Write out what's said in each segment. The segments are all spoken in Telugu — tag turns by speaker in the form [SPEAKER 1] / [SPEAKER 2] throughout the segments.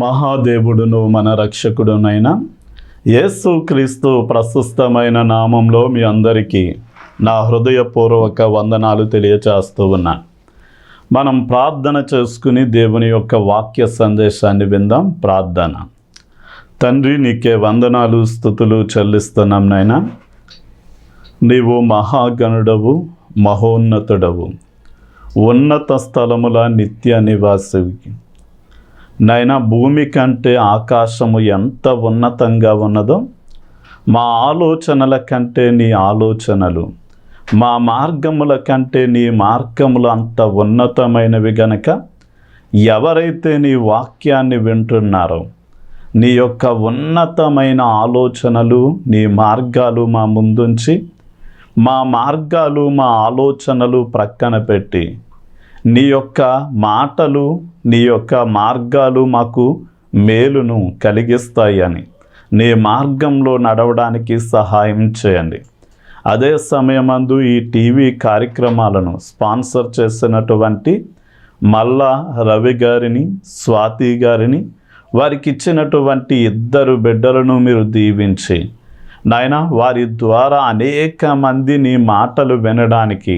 [SPEAKER 1] మహాదేవుడును మన రక్షకుడునైన యేసుక్రీస్తు ప్రశస్తమైన నామంలో మీ అందరికీ నా హృదయపూర్వక వందనాలు తెలియచేస్తూ ఉన్నాను. మనం ప్రార్థన చేసుకుని దేవుని యొక్క వాక్య సందేశాన్ని విందాం. ప్రార్థన. తండ్రి, నీకే వందనాలు స్తుతులు చెల్లిస్తున్నాం నాయనా. నీవు మహాగణుడవు, మహోన్నతుడవు, ఉన్నత స్థలముల నిత్య నివాసివి నాయనా. భూమి కంటే ఆకాశము ఎంత ఉన్నతంగా ఉన్నదో, మా ఆలోచనల కంటే నీ ఆలోచనలు, మా మార్గముల కంటే నీ మార్గములు అంత ఉన్నతమైనవి గనక ఎవరైతే నీ వాక్యాన్ని వింటున్నారో, నీ యొక్క ఉన్నతమైన ఆలోచనలు, నీ మార్గాలు మా ముందుంచి, మా మార్గాలు మా ఆలోచనలు ప్రక్కన పెట్టి, నీ యొక్క మాటలు, నీ యొక్క మార్గాలు మాకు మేలును కలిగిస్తాయని, నీ మార్గంలో నడవడానికి సహాయం చేయండి. అదే సమయమందు ఈ టీవీ కార్యక్రమాలను స్పాన్సర్ చేసినటువంటి మల్లా రవి గారిని, స్వాతి గారిని, వారికి ఇచ్చినటువంటి 2 బిడ్డలను మీరు దీవించి నాయన, వారి ద్వారా అనేక మంది నీ మాటలు వినడానికి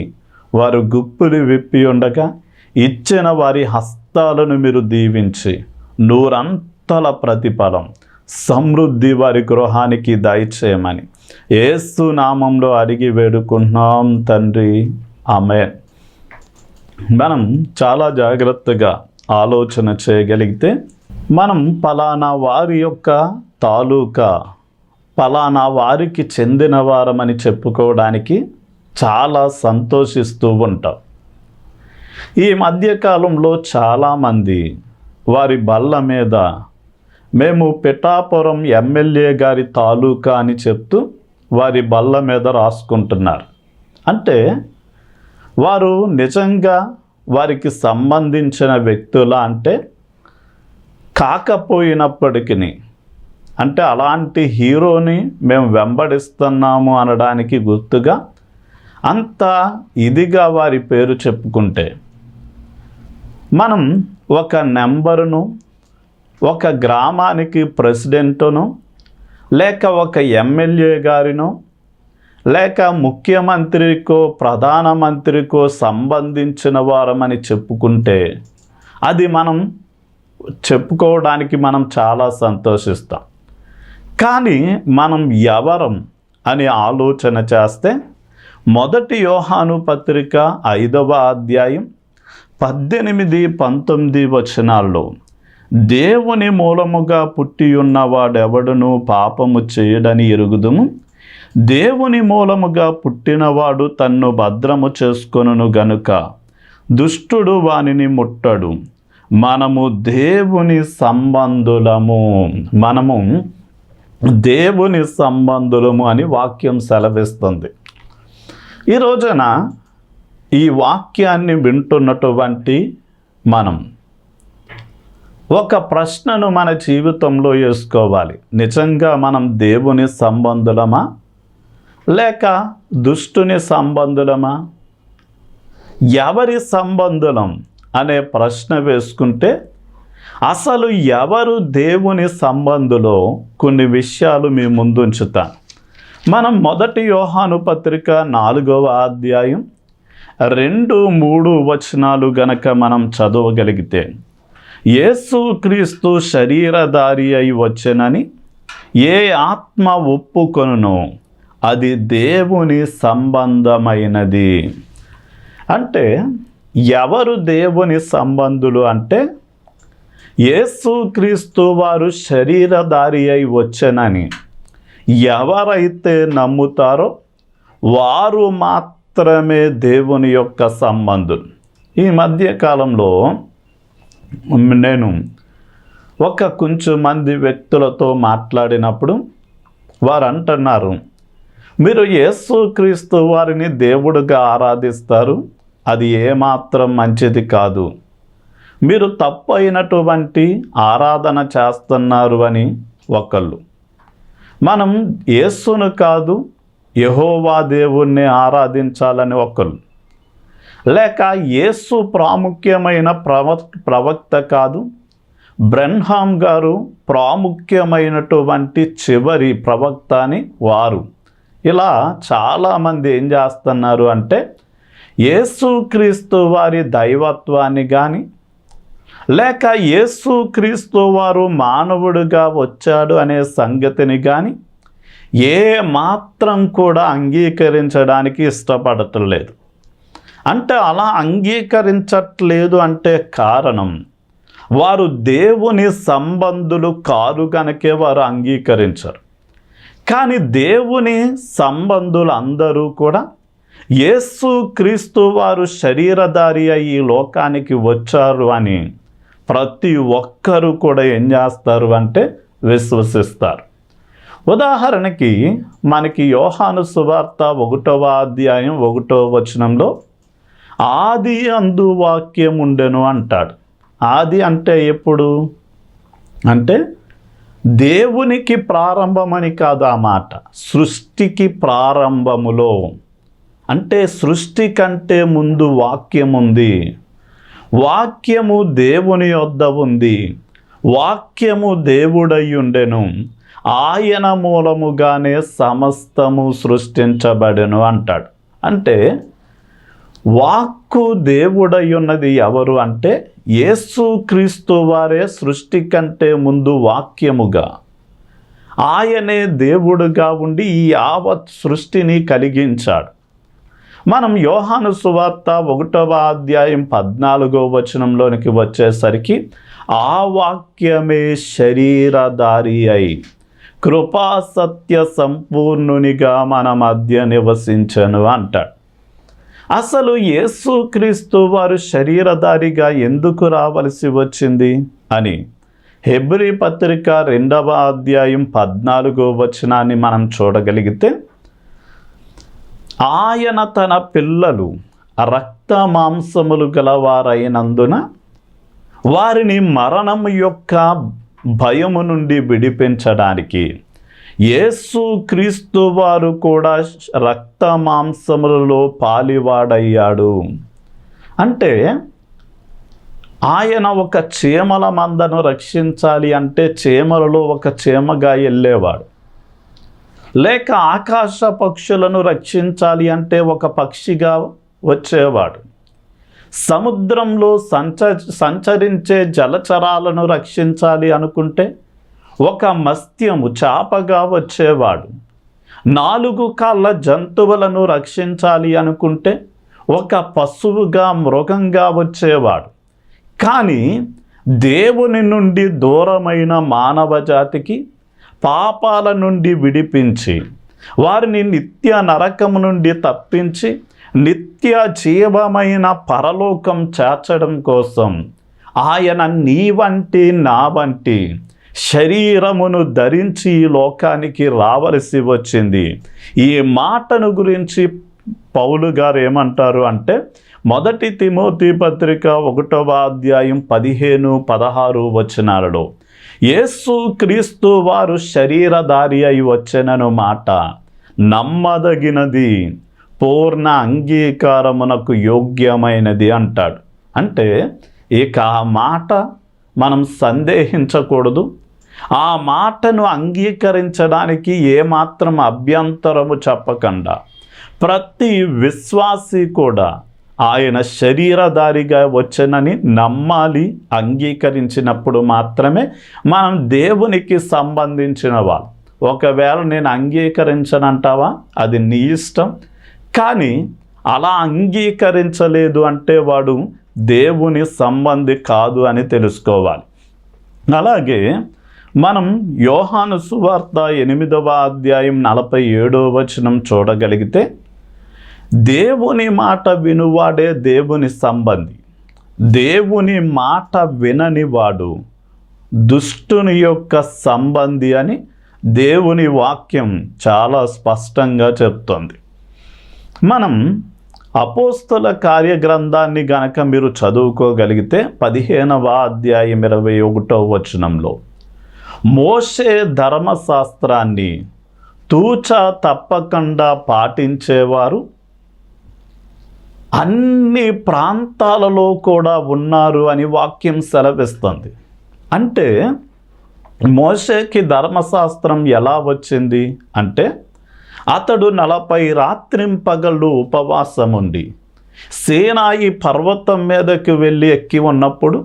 [SPEAKER 1] వారు గుప్పులు విప్పి ఉండగా ఇచ్చిన వారి హస్తాలను మీరు దీవించి నూరంతల ప్రతిఫలం, సమృద్ధి వారి గృహానికి దయచేయమని యేసు నామంలో అడిగి వేడుకుంటున్నాం తండ్రి. ఆమేన్. మనం చాలా జాగ్రత్తగా ఆలోచన చేయగలిగితే, మనం పలానా వారి యొక్క తాలూకా, పలానా వారికి చెందిన వారమని చెప్పుకోవడానికి చాలా సంతోషిస్తూ ఉంటాం. ఈ మధ్యకాలంలో చాలామంది వారి బల్ల మీద మేము పిఠాపురం ఎమ్మెల్యే గారి తాలూకా అని చెప్తూ వారి బల్ల మీద రాసుకుంటున్నారు. అంటే వారు నిజంగా వారికి సంబంధించిన వ్యక్తుల అంటే కాకపోయినప్పటికీ, అంటే అలాంటి హీరోని మేము వెంబడిస్తున్నాము అనడానికి గుర్తుగా అంత ఇదిగా వారి పేరు చెప్పుకుంటే, మనం ఒక నెంబరును, ఒక గ్రామానికి ప్రెసిడెంటును, లేక ఒక ఎమ్మెల్యే గారినో, లేక ముఖ్యమంత్రికో ప్రధానమంత్రికో సంబంధించిన వారమని చెప్పుకుంటే, అది మనం చెప్పుకోవడానికి మనం చాలా సంతోషిస్తాం. కానీ మనం ఎవరం అని ఆలోచన చేస్తే, 1 యోహాను పత్రిక 5వ అధ్యాయం 18-19 వచనాల్లో, దేవుని మూలముగా పుట్టి ఉన్నవాడెవడును పాపము చేయడని ఎరుగుదుము, దేవుని మూలముగా పుట్టినవాడు తన్ను భద్రము చేసుకొనును గనుక దుష్టుడు వానిని ముట్టడు. మనము దేవుని సంబంధులము, మనము దేవుని సంబంధులము అని వాక్యం సెలవిస్తుంది. ఈ రోజున ఈ వాక్యాన్ని వింటున్నటువంటి మనం ఒక ప్రశ్నను మన జీవితంలో వేసుకోవాలి. నిజంగా మనం దేవుని సంబంధులమా, లేక దుష్టుని సంబంధులమా? ఎవరి సంబంధులం అనే ప్రశ్న వేసుకుంటే, అసలు ఎవరు దేవుని సంబంధులో కొన్ని విషయాలు మీ ముందుంచుతాను. మనం 1 యోహాను పత్రిక 4వ అధ్యాయం 2-3 వచనాలు గనక మనం చదవగలిగితే, యేసుక్రీస్తు శరీరధారి అయి వచ్చెనని ఏ ఆత్మ ఒప్పుకొనునో అది దేవుని సంబంధమైనది. అంటే ఎవరు దేవుని సంబంధులు అంటే, యేసుక్రీస్తు వారు శరీరధారి అయి వచ్చెనని ఎవరైతే నమ్ముతారో వారు మాత్రమే దేవుని యొక్క సంబంధులు. ఈ మధ్యకాలంలో నేను కొంచెం మంది వ్యక్తులతో మాట్లాడినప్పుడు వారు అంటున్నారు, మీరు యేసుక్రీస్తు వారిని దేవుడుగా ఆరాధిస్తారు, అది ఏమాత్రం మంచిది కాదు, మీరు తప్పు అయినటువంటి ఆరాధన చేస్తున్నారు అని ఒకళ్ళు. మనం యేసును కాదు, యెహోవా దేవుణ్ణి ఆరాధించాలని ఒకళ్ళు. లేక యేసు ప్రాముఖ్యమైన ప్రవక్త కాదు, బ్రెన్హామ్ గారు ప్రాముఖ్యమైనటువంటి చివరి ప్రవక్త అని వారు. ఇలా చాలామంది ఏం చేస్తున్నారు అంటే యేసుక్రీస్తు వారి దైవత్వాన్ని కానీ లేక యేసుక్రీస్తు వారు మానవుడిగా వచ్చాడు అనే సంగతిని కానీ ఏ మాత్రం కూడా అంగీకరించడానికి ఇష్టపడట్లేదు. అంటే అలా అంగీకరించట్లేదు అంటే కారణం వారు దేవుని సంబంధులు కారు కనుకే వారు అంగీకరించరు. కానీ దేవుని సంబంధులు అందరూ కూడా యేసుక్రీస్తు వారు శరీరధారి అయి ఈ లోకానికి వచ్చారు అని ప్రతి ఒక్కరూ కూడా ఏం చేస్తారు అంటే విశ్వసిస్తారు. ఉదాహరణకి మనకి యోహాను సువార్త 1వ అధ్యాయం 1వ వచనంలో ఆది అందు వాక్యం ఉండెను అంటాడు. ఆది అంటే ఎప్పుడు అంటే దేవునికి ప్రారంభమని కాదు ఆ మాట, సృష్టికి ప్రారంభములో. అంటే సృష్టి కంటే ముందు వాక్యం ఉంది, వాక్యము దేవుని యొద్ద ఉంది, వాక్యము దేవుడై ఉండెను, ఆయన మూలముగానే సమస్తము సృష్టించబడెను అంటాడు. అంటే వాక్కు దేవుడై ఉన్నది ఎవరు అంటే యేసుక్రీస్తు వారే సృష్టి కంటే ముందు వాక్యముగా, ఆయనే దేవుడుగా ఉండి ఈ యావత్ సృష్టిని కలిగించాడు. మనం యోహాను సువార్త 1వ అధ్యాయం 14వ వచనంలోనికి వచ్చేసరికి ఆ వాక్యమే శరీరధారి అయి కృపా సత్య సంపూర్ణునిగా మన మధ్య నివసించను అంటాడు. అసలు యేసుక్రీస్తు వారు శరీరధారిగా ఎందుకు రావలసి వచ్చింది అని హెబ్రీ పత్రిక 2వ అధ్యాయం 14వ వచనాన్ని మనం చూడగలిగితే, ఆయన తన పిల్లలు రక్త మాంసములు గలవారైనందున వారిని మరణము యొక్క భయము నుండి విడిపించడానికి యేసుక్రీస్తు వారు కూడా రక్త మాంసములలో పాలివాడయ్యాడు. అంటే ఆయన ఒక చీమల మందను రక్షించాలి అంటే చీమలలో ఒక చీమగా వెళ్ళేవాడు, లేక ఆకాశ పక్షులను రక్షించాలి అంటే ఒక పక్షిగా వచ్చేవాడు, సముద్రంలో సంచరించే జలచరాలను రక్షించాలి అనుకుంటే ఒక మత్స్యము చేపగా వచ్చేవాడు, 4 కాళ్ళ జంతువులను రక్షించాలి అనుకుంటే ఒక పశువుగా మృగంగా వచ్చేవాడు. కానీ దేవుని నుండి దూరమైన మానవ జాతికి పాపాల నుండి విడిపించి వారిని నిత్య నరకము నుండి తప్పించి నిత్య జీవమైన పరలోకం చేర్చడం కోసం ఆయన నీ వంటి నా వంటి శరీరమును ధరించి ఈ లోకానికి రావలసి వచ్చింది. ఈ మాటను గురించి పౌలు గారు ఏమంటారు అంటే 1 తిమోతి పత్రిక 1వ అధ్యాయం 15-16 వచనాలలో యేసుక్రీస్తు వారు శరీరధారి అయి వచ్చెనను మాట నమ్మదగినది, పూర్ణ అంగీకారమునకు యోగ్యమైనది అంటాడు. అంటే ఇక ఆ మాట మనం సందేహించకూడదు. ఆ మాటను అంగీకరించడానికి ఏమాత్రం అభ్యంతరము చెప్పకుండా ప్రతి విశ్వాసి కూడా ఆయన శరీరధారిగా వచ్చనని నమ్మాలి. అంగీకరించినప్పుడు మాత్రమే మనం దేవునికి సంబంధించిన వాళ్ళు. ఒకవేళ నేను అంగీకరించనంటావా, అది నీ ఇష్టం. కానీ అలా అంగీకరించలేదు అంటే వాడు దేవుని సంబంధి కాదు అని తెలుసుకోవాలి. అలాగే మనం యోహాను సువార్త 8వ అధ్యాయం 47వ వచనం చూడగలిగితే, దేవుని మాట వినువాడే దేవుని సంబంధి, దేవుని మాట వినని వాడు దుష్టుని యొక్క సంబంధి అని దేవుని వాక్యం చాలా స్పష్టంగా చెప్తోంది. మనం అపోస్తల కార్యగ్రంథాన్ని గనక మీరు చదువుకోగలిగితే 15వ అధ్యాయం 21వ వచనంలో మోషే ధర్మశాస్త్రాన్ని తూచా తప్పకుండా పాటించేవారు అన్ని ప్రాంతాలలో కూడా ఉన్నారు అని వాక్యం సెలవిస్తుంది. అంటే మోషేకి ధర్మశాస్త్రం ఎలా వచ్చింది అంటే, అతడు 40 రాత్రింపగళ్ళు ఉపవాసం ఉండి సీనాయి పర్వతం మీదకి వెళ్ళి ఎక్కి ఉన్నప్పుడు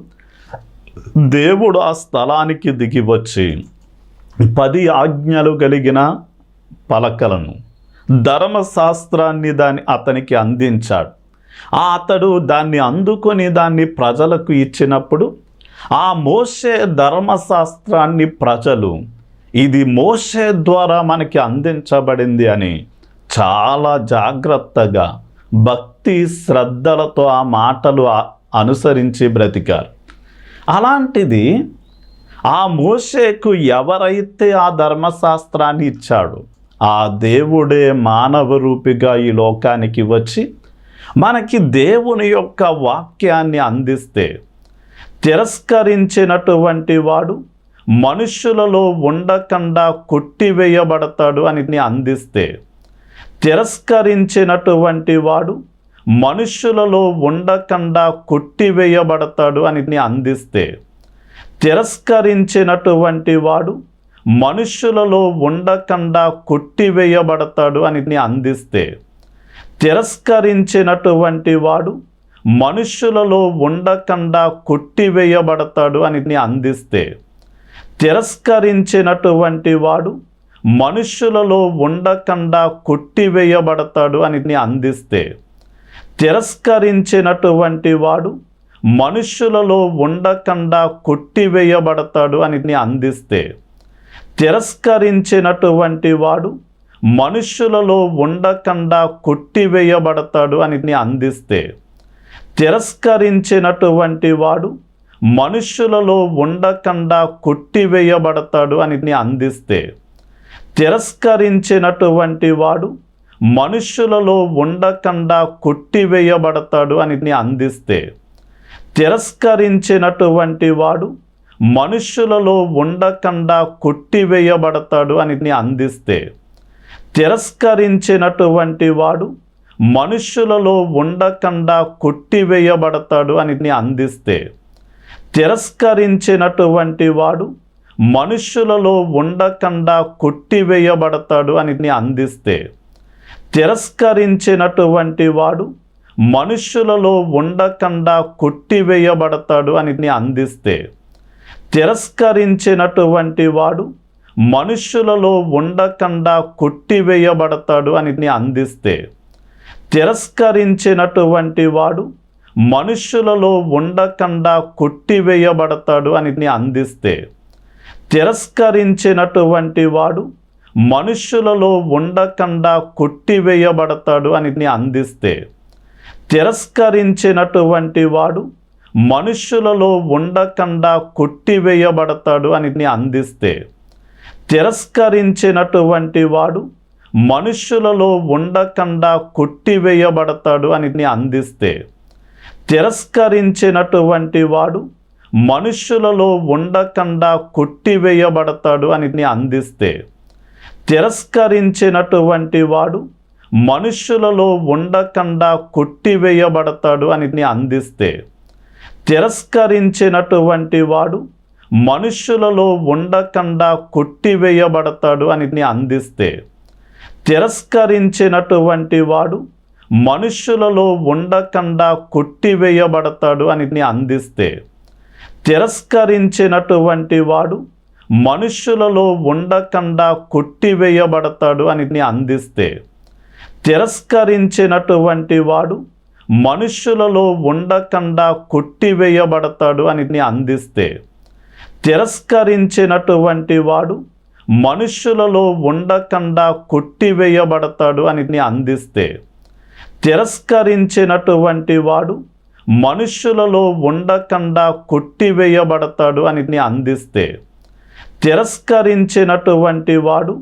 [SPEAKER 1] దేవుడు ఆ స్థలానికి దిగి వచ్చి 10 ఆజ్ఞలు కలిగిన పలకలను, ధర్మశాస్త్రాన్ని అతనికి అందించాడు. అతడు దాన్ని అందుకొని దాన్ని ప్రజలకు ఇచ్చినప్పుడు ఆ మోషే ధర్మశాస్త్రాన్ని ప్రజలు ఇది మోషే ద్వారా మనకి అందించబడింది అని చాలా జాగ్రత్తగా భక్తి శ్రద్ధలతో ఆ మాటలు అనుసరించి బ్రతికారు. అలాంటిది ఆ మోషేకు ఎవరైతే ఆ ధర్మశాస్త్రాన్ని ఇచ్చాడో ఆ దేవుడే మానవ రూపిగా ఈ లోకానికి వచ్చి మనకి దేవుని యొక్క వాక్యాన్ని అందిస్తే, తిరస్కరించినటువంటి వాడు మనుష్యులలో ఉండకుండా కొట్టివేయబడతాడు అని అందిస్తే, తిరస్కరించినటువంటి వాడు మనుష్యులలో ఉండకుండా కొట్టివేయబడతాడు అని అందిస్తే, తిరస్కరించినటువంటి వాడు మనుష్యులలో ఉండకుండా కొట్టివేయబడతాడు అని అందిస్తే, తిరస్కరించినటువంటి వాడు మనుష్యులలో ఉండకుండా కొట్టివేయబడతాడు అని అందిస్తే, తిరస్కరించినటువంటి వాడు మనుష్యులలో ఉండకుండా కొట్టివేయబడతాడు అని అందిస్తే, తిరస్కరించినటువంటి వాడు మనుష్యులలో ఉండకుండా కొట్టివేయబడతాడు అని అందిస్తే, తిరస్కరించినటువంటి వాడు మనుష్యులలో ఉండకుండా కొట్టివేయబడతాడు అని అందిస్తే, తిరస్కరించినటువంటి వాడు మనుష్యులలో ఉండకుండా కొట్టివేయబడతాడు అని అందిస్తే, తిరస్కరించినటువంటి వాడు మనుష్యులలో ఉండకుండా కొట్టివేయబడతాడు అని అందిస్తే, తిరస్కరించినటువంటి వాడు మనుష్యులలో ఉండకుండా కొట్టివేయబడతాడు అని అందిస్తే, తిరస్కరించినటువంటి వాడు మనుష్యులలో ఉండకుండా కొట్టివేయబడతాడు అని అందిస్తే, తిరస్కరించినటువంటి వాడు మనుష్యులలో ఉండకుండా కొట్టివేయబడతాడు అని అందిస్తే, తిరస్కరించినటువంటి వాడు మనుష్యులలో ఉండకుండా కొట్టివేయబడతాడు అని అందిస్తే, తిరస్కరించినటువంటి వాడు మనుష్యులలో ఉండకుండా కొట్టివేయబడతాడు అని అందిస్తే, తిరస్కరించినటువంటి వాడు మనుష్యులలో ఉండకుండా కొట్టివేయబడతాడు అని అందిస్తే, తిరస్కరించినటువంటి వాడు మనుష్యులలో ఉండకుండా కొట్టివేయబడతాడు అని అందిస్తే, తిరస్కరించినటువంటి వాడు మనుష్యులలో ఉండకుండా కొట్టివేయబడతాడు అని అందిస్తే, తిరస్కరించినటువంటి వాడు మనుష్యులలో ఉండకుండా కొట్టివేయబడతాడు అని అందిస్తే, తిరస్కరించినటువంటి వాడు మనుష్యులలో ఉండకుండా కొట్టివేయబడతాడు అని అందిస్తే, తిరస్కరించినటువంటి వాడు మనుష్యులలో ఉండకుండా కొట్టివేయబడతాడు అని అందిస్తే, తిరస్కరించినటువంటి వాడు మనుష్యులలో ఉండకుండా కొట్టివేయబడతాడు అని అందిస్తే, తిరస్కరించినటువంటి వాడు మనుష్యులలో ఉండకుండా కొట్టివేయబడతాడు అని అందిస్తే, తిరస్కరించినటువంటి వాడు మనుష్యులలో ఉండకుండా కొట్టివేయబడతాడు అని అందిస్తే, తిరస్కరించినటువంటి వాడు మనుష్యులలో ఉండకుండా కొట్టివేయబడతాడు అని అందిస్తే, తిరస్కరించినటువంటి వాడు మనుష్యులలో ఉండకుండా కొట్టివేయబడతాడు అని అందిస్తే, తిరస్కరించినటువంటి వాడు మనుష్యులలో ఉండకుండా కొట్టివేయబడతాడు అని అందిస్తే, తిరస్కరించినటువంటి వాడు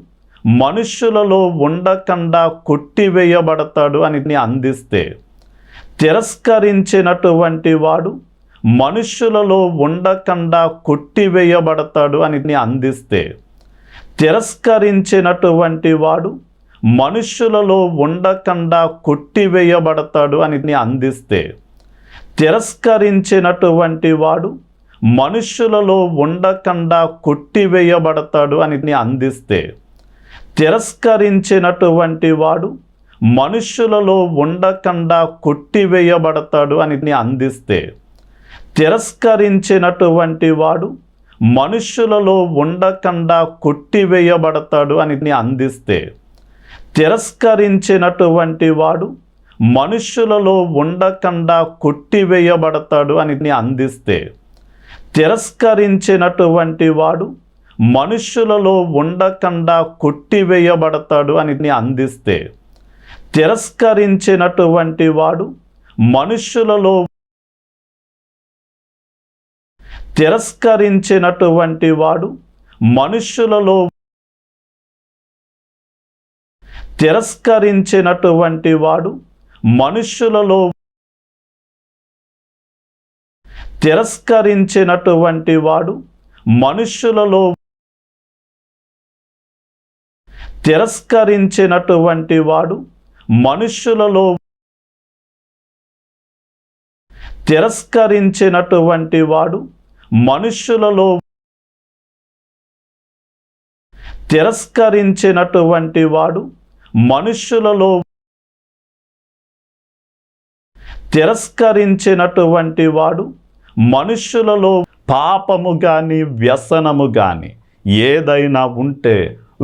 [SPEAKER 1] మనుష్యులలో ఉండకుండా కొట్టివేయబడతాడు అని అందిస్తే, తిరస్కరించినటువంటి వాడు మనుష్యులలో ఉండకుండా కొట్టివేయబడతాడు అని అందిస్తే, తిరస్కరించినటువంటి వాడు మనుష్యులలో ఉండకుండా కొట్టివేయబడతాడు అని అందిస్తే, తిరస్కరించినటువంటి వాడు మనుష్యులలో ఉండకుండా కొట్టివేయబడతాడు అని అందిస్తే, తిరస్కరించినటువంటి వాడు మనుష్యులలో ఉండకుండా కొట్టివేయబడతాడు అని అందిస్తే, తిరస్కరించినటువంటి వాడు మనుష్యులలో ఉండకుండా కొట్టివేయబడతాడు అని అందిస్తే, తిరస్కరించినటువంటి వాడు మనుష్యులలో ఉండకుండా కొట్టివేయబడతాడు అని అందిస్తే, తిరస్కరించినటువంటి వాడు మనుష్యులలో ఉండకుండా కొట్టివేయబడతాడు అని అందిస్తే, తిరస్కరించినటువంటి వాడు మనుష్యులలో తిరస్కరించినటువంటి వాడు మనుష్యులలో తిరస్కరించినటువంటి వాడు మనుష్యులలో తిరస్కరించినటువంటి వాడు మనుష్యులలో తిరస్కరించినటువంటి వాడు మనుష్యులలో తిరస్కరించినటువంటి వాడు మనుష్యులలో తిరస్కరించినటువంటి వాడు మనుష్యులలో తిరస్కరించినటువంటి వాడు మనుష్యులలో పాపము కానీ వ్యసనము కానీ ఏదైనా ఉంటే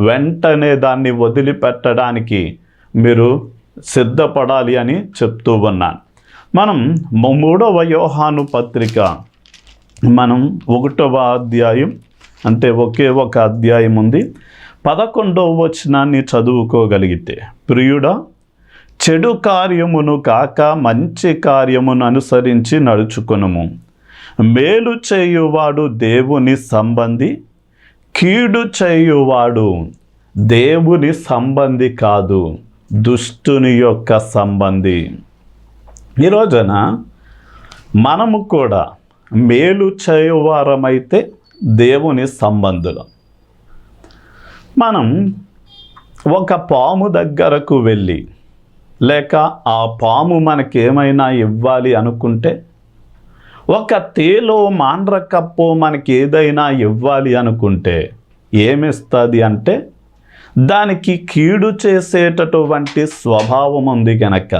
[SPEAKER 1] వెంటనే దాన్ని వదిలిపెట్టడానికి మీరు సిద్ధపడాలి అని చెప్తూ ఉన్నాను. మనం 3వ యోహాను పత్రిక మనం 1వ అధ్యాయం, అంటే ఒకే ఒక అధ్యాయం ఉంది, 11వ వచనాన్ని చదువుకోగలిగితే, ప్రియుడా, చెడు కార్యమును కాక మంచి కార్యమును అనుసరించి నడుచుకొనుము. మేలు చేయువాడు దేవుని సంబంధి, కీడు చేయువాడు దేవుని సంబంధి కాదు, దుష్టుని యొక్క సంబంధి. ఈ రోజున మనము కూడా మేలు చేయువారమైతే దేవుని సంబంధులం. మనం ఒక పాము దగ్గరకు వెళ్ళి, లేక ఆ పాము మనకేమైనా ఇవ్వాలి అనుకుంటే, ఒక తేలో మాండ్రకప్పో మనకి ఏదైనా ఇవ్వాలి అనుకుంటే ఏమిస్తుంది అంటే, దానికి కీడు చేసేటటువంటి స్వభావం ఉంది కనుక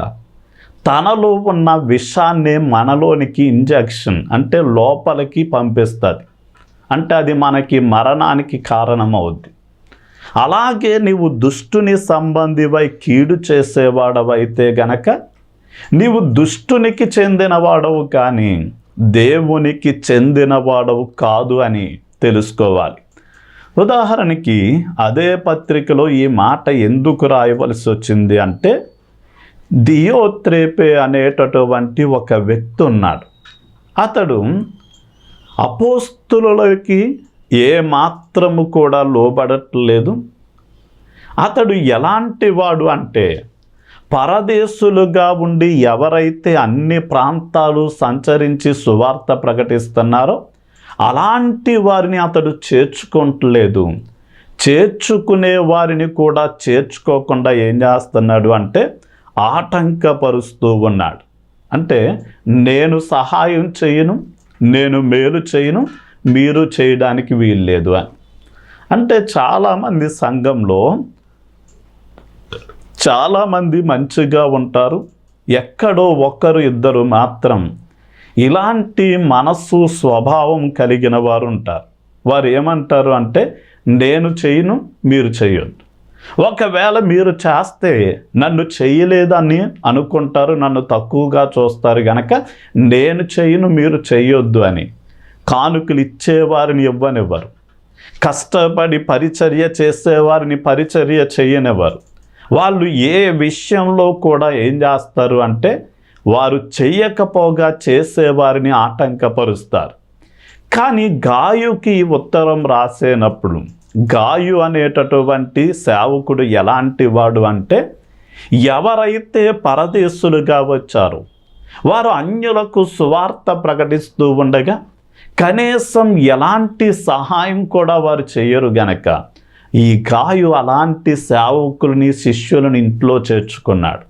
[SPEAKER 1] తనలో ఉన్న విషాన్ని మనలోనికి ఇంజెక్షన్ అంటే లోపలికి పంపిస్తుంది. అంటే అది మనకి మరణానికి కారణమవుద్ది. అలాగే నీవు దుష్టుని సంబంధివై కీడు చేసేవాడవైతే గనక నీవు దుష్టునికి చెందినవాడవు కానీ దేవునికి చెందినవాడవు కాదు అని తెలుసుకోవాలి. ఉదాహరణకి అదే పత్రికలో ఈ మాట ఎందుకు రాయవలసి వచ్చింది అంటే, దియోత్రేపే అనేటటువంటి ఒక వ్యక్తి ఉన్నాడు. అతడు అపోస్తులకి ఏ మాత్రము కూడా లోబడట్లేదు. అతడు ఎలాంటి వాడు అంటే, పరదేశులుగా ఉండి ఎవరైతే అన్ని ప్రాంతాలు సంచరించి సువార్త ప్రకటిస్తున్నారో అలాంటి వారిని అతడు చేర్చుకోవట్లేదు. చేర్చుకునే వారిని కూడా చేర్చుకోకుండా ఏం చేస్తున్నాడు అంటే ఆటంకపరుస్తూ ఉన్నాడు. అంటే నేను సహాయం చేయను, నేను మేలు చేయను, మీరు చేయడానికి వీల్లేదు అని. అంటే చాలామంది సంఘంలో చాలామంది మంచిగా ఉంటారు, ఎక్కడో ఒకరు ఇద్దరు మాత్రం ఇలాంటి మనస్సు స్వభావం కలిగిన వారు ఉంటారు. వారు ఏమంటారు అంటే, నేను చేయను, మీరు చేయొద్దు. ఒకవేళ మీరు చేస్తే నన్ను చేయలేదని అనుకుంటారు, నన్ను తక్కువగా చూస్తారు గనక నేను చేయను, మీరు చేయొద్దు అని కానుకలు ఇచ్చేవారిని ఇవ్వనివ్వరు, కష్టపడి పరిచర్య చేసేవారిని పరిచర్య చేయనివ్వరు. వాళ్ళు ఏ విషయంలో కూడా ఏం చేస్తారు అంటే వారు చెయ్యకపోగా చేసేవారిని ఆటంకపరుస్తారు. కానీ గాయుకి ఉత్తరం రాసేటప్పుడు గాయు అనేటటువంటి సేవకుడు ఎలాంటి వాడు అంటే, ఎవరైతే పరదేశులుగా వచ్చారో వారు అన్యులకు సువార్త ప్రకటిస్తూ ఉండగా కనీసం ఎలాంటి సహాయం కూడా వారు చేయరు గనక ఈ గాయు అలాంటి సేవకుల్ని శిష్యులను ఇంట్లో చేర్చుకున్నాడు.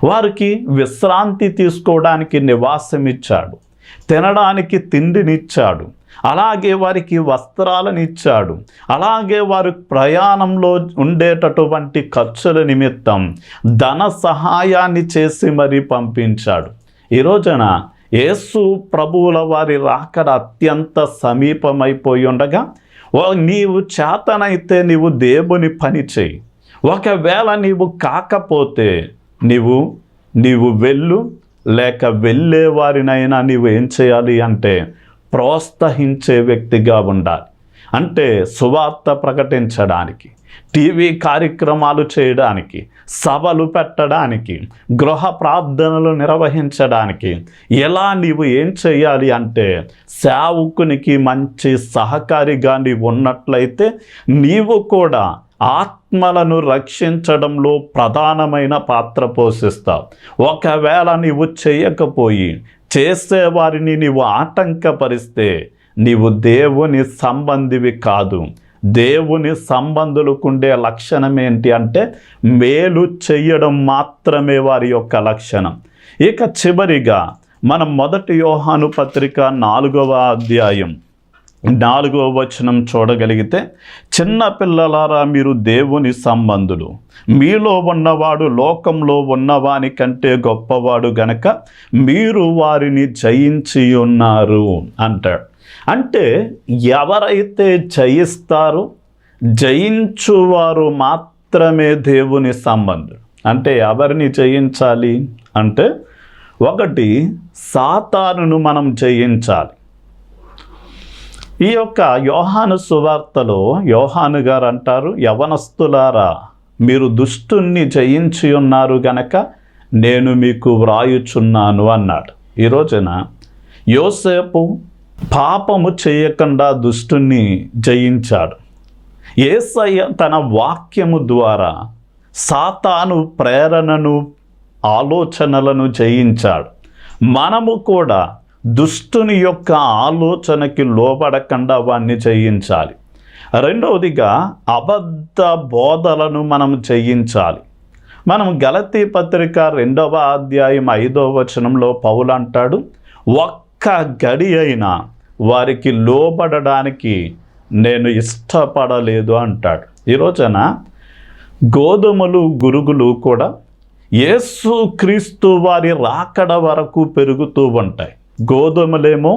[SPEAKER 1] వారికి విశ్రాంతి తీసుకోవడానికి నివాసం ఇచ్చాడు, తినడానికి తిండినిచ్చాడు, అలాగే వారికి వస్త్రాలను ఇచ్చాడు. అలాగే వారి ప్రయాణంలో ఉండేటటువంటి ఖర్చుల నిమిత్తం ధన సహాయాన్ని చేసి మరీ పంపించాడు. ఈ రోజున యేసు ప్రభువుల వారి రాకడ అత్యంత సమీపమైపోయి ఉండగా నీవు చేతనైతే నీవు దేవుని పని చేయి. ఒకవేళ నీవు కాకపోతే నీవు వెళ్ళు, లేక వెళ్ళే వారినైనా నీవు ఏం చేయాలి అంటే ప్రోత్సహించే వ్యక్తిగా ఉండాలి. అంటే సువార్త ప్రకటించడానికి, టీవీ కార్యక్రమాలు చేయడానికి, సభలు పెట్టడానికి, గృహ ప్రార్థనలు నిర్వహించడానికి ఎలా నీవు ఏం చేయాలి అంటే సేవకునికి మంచి సహకారిగా నీవు ఉన్నట్లయితే నీవు కూడా ఆత్మలను రక్షించడంలో ప్రధానమైన పాత్ర పోషిస్తావు. ఒకవేళ నీవు చేయకపోయి చేసేవారిని నీవు ఆటంకపరిస్తే నీవు దేవుని సంబంధివి కాదు. దేవుని సంబంధులకుండే లక్షణం ఏంటి అంటే మేలు చెయ్యడం మాత్రమే వారి యొక్క లక్షణం. ఇక చివరిగా మనం 1 యోహాను పత్రిక 4వ అధ్యాయం 4వ వచనం చూడగలిగితే, చిన్న పిల్లలారా మీరు దేవుని సంబంధులు, మీలో ఉన్నవాడు లోకంలో ఉన్నవాని కంటే గొప్పవాడు గనక మీరు వారిని జయించి ఉన్నారు అంటాడు. అంటే ఎవరైతే జయిస్తారో జయించువారు మాత్రమే దేవుని సంబంధులు. అంటే ఎవరిని జయించాలి అంటే, ఒకటి సాతానును మనం జయించాలి. ఈ యొక్క యోహాను సువార్తలో యోహాను గారు అంటారు, యవనస్తులారా మీరు దుష్టుణ్ణి జయించి ఉన్నారు గనక నేను మీకు వ్రాయుచున్నాను అన్నాడు. ఈ రోజున యోసేపు పాపము చేయకుండా దుష్టుణ్ణి జయించాడు. యేసయ్య తన వాక్యము ద్వారా సాతాను ప్రేరణను, ఆలోచనలను జయించాడు. మనము కూడా దుష్టుని యొక్క ఆలోచనకి లోబడకుండా వాణ్ణి జయించాలి. రెండవదిగా అబద్ధ బోధలను మనం జయించాలి. మనం గలతీ పత్రిక 2వ అధ్యాయం 5వ వచనంలో పౌలు అంటాడు, ఒక్క గడి అయినా వారికి లోబడడానికి నేను ఇష్టపడలేదు అంటాడు. ఈ రోజున గోధుమలు, గురుగులు కూడా యేసుక్రీస్తు వారి రాకడ వరకు పెరుగుతూ ఉంటాయి. గోధుమలేమో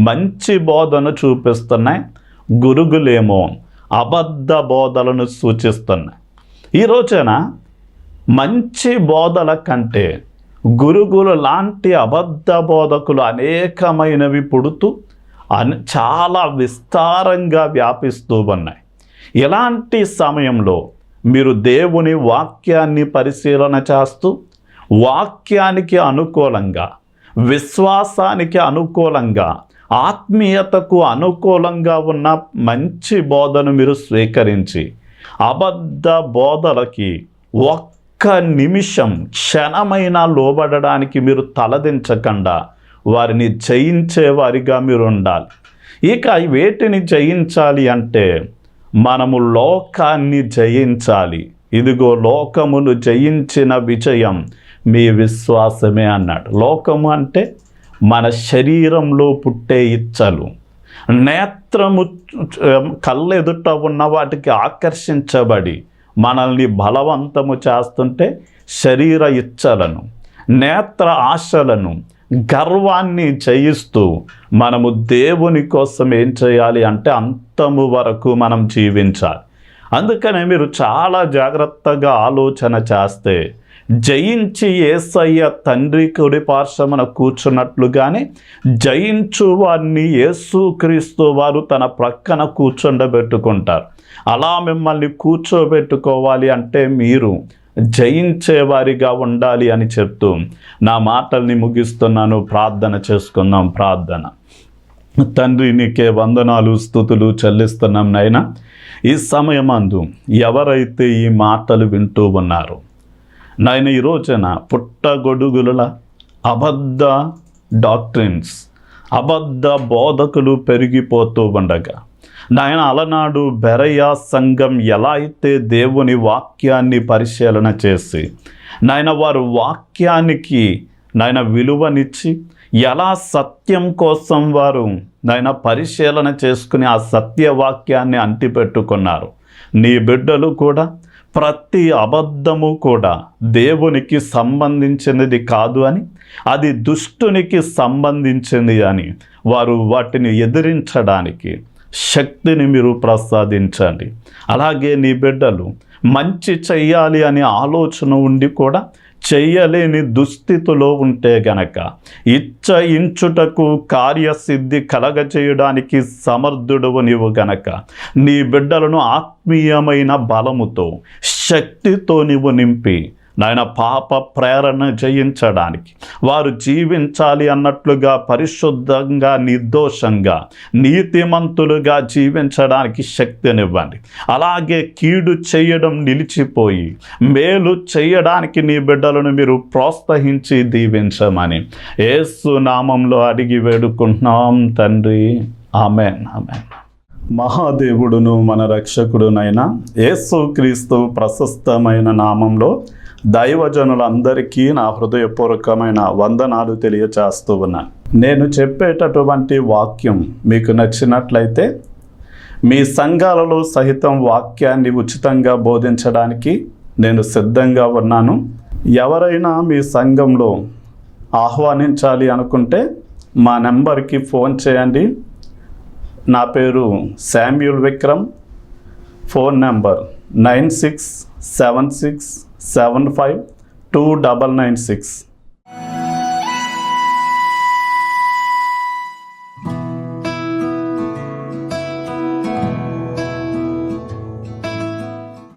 [SPEAKER 1] మంచి బోధను చూపిస్తున్నాయి, గురుగులేమో అబద్ధ బోధలను సూచిస్తున్నాయి. ఈ రోజున మంచి బోధల కంటే గురుగులు లాంటి అబద్ధ బోధకులు అనేకమైనవి పుడుతూ చాలా విస్తారంగా వ్యాపిస్తూ ఉన్నాయి. ఇలాంటి సమయంలో మీరు దేవుని వాక్యాన్ని పరిశీలన చేస్తూ వాక్యానికి అనుకూలంగా, విశ్వాసానికి అనుకూలంగా, ఆత్మీయతకు అనుకూలంగా ఉన్న మంచి బోధను మీరు స్వీకరించి అబద్ధ బోధలకి ఒక్క నిమిషం క్షణమైనా లోబడడానికి మీరు తలదించకుండా వారిని జయించేవారిగా మీరు ఉండాలి. ఇక వేటిని జయించాలి అంటే మనము లోకాన్ని జయించాలి. ఇదిగో లోకమును జయించిన విజయం మీ విశ్వాసమే అన్నాడు. లోకము అంటే మన శరీరంలో పుట్టే ఇచ్చలు, నేత్రము కళ్ళెదుట ఉన్న వాటికి ఆకర్షించబడి మనల్ని బలవంతము చేస్తుంటే శరీర ఇచ్చలను, నేత్ర ఆశలను, గర్వాన్ని జయిస్తూ మనము దేవుని కోసం ఏం చేయాలి అంటే అంతము వరకు మనం జీవించాలి. అందుకనే మీరు చాలా జాగ్రత్తగా ఆలోచన చేస్తే జయించి యేసయ్య తండ్రి కుడి పార్శ్వమున కూర్చున్నట్లుగానే జయించు వారిని యేసుక్రీస్తు వారు తన ప్రక్కన కూర్చుండబెట్టుకుంటారు. అలా మిమ్మల్ని కూర్చోబెట్టుకోవాలి అంటే మీరు జయించేవారిగా ఉండాలి అని చెప్తూ నా మాటల్ని ముగిస్తున్నాను. ప్రార్థన చేసుకుందాం. ప్రార్థన. తండ్రి, నీకే వందనాలు, స్తుతులు చెల్లిస్తున్నాం నాయనా. ఈ సమయమందు ఎవరైతే ఈ మాటలు వింటూ ఉన్నారో నాయన, ఈ రోజున పుట్టగొడుగుల అబద్ధ డాక్ట్రిన్స్, అబద్ధ బోధకులు పెరిగిపోతూ ఉండగా నాయన, అలనాడు బెరయా సంఘం ఎలా అయితే దేవుని వాక్యాన్ని పరిశీలన చేసి నాయన వారు వాక్యానికి నాయన విలువనిచ్చి ఎలా సత్యం కోసం వారు నాయన పరిశీలన చేసుకుని ఆ సత్యవాక్యాన్ని అంటిపెట్టుకున్నారు. నీ బిడ్డలు కూడా ప్రతి అబద్ధము కూడా దేవునికి సంబంధించినది కాదు అని, అది దుష్టునికి సంబంధించింది అని వారు వాటిని ఎదిరించడానికి శక్తిని మీరు ప్రసాదించండి. అలాగే నీ బిడ్డలు మంచి చెయ్యాలి అనే ఆలోచన ఉండి కూడా చెయ్యలేని దుస్థితిలో ఉంటే గనక ఇచ్చుటకు కార్యసిద్ధి కలగచేయడానికి సమర్థుడవు నీవు గనక నీ బిడ్డలను ఆత్మీయమైన బలముతో శక్తితో నీవు నింపి నాయన పాప ప్రేరణ జయించడానికి, వారు జీవించాలి అన్నట్లుగా పరిశుద్ధంగా నిర్దోషంగా నీతిమంతులుగా జీవించడానికి శక్తినివ్వండి. అలాగే కీడు చేయడం నిలిచిపోయి మేలు చేయడానికి నీ బిడ్డలను మీరు ప్రోత్సహించి దీవించమని యేసు నామంలో అడిగి వేడుకుంటున్నాం తండ్రి. ఆమేన్, ఆమేన్. మహాదేవుడును మన రక్షకుడునైన యేసుక్రీస్తు ప్రశస్తమైన నామంలో దైవజనులందరికీ నా హృదయపూర్వకమైన వందనాలు తెలియచేస్తూ ఉన్నాను. నేను చెప్పేటటువంటి వాక్యం మీకు నచ్చినట్లయితే మీ సంఘాలలో సహితం వాక్యాన్ని ఉచితంగా బోధించడానికి నేను సిద్ధంగా ఉన్నాను. ఎవరైనా మీ సంఘంలో ఆహ్వానించాలి అనుకుంటే మా నెంబర్కి ఫోన్ చేయండి. నా పేరు శామ్యూల్ విక్రమ్. Phone number 9676752996.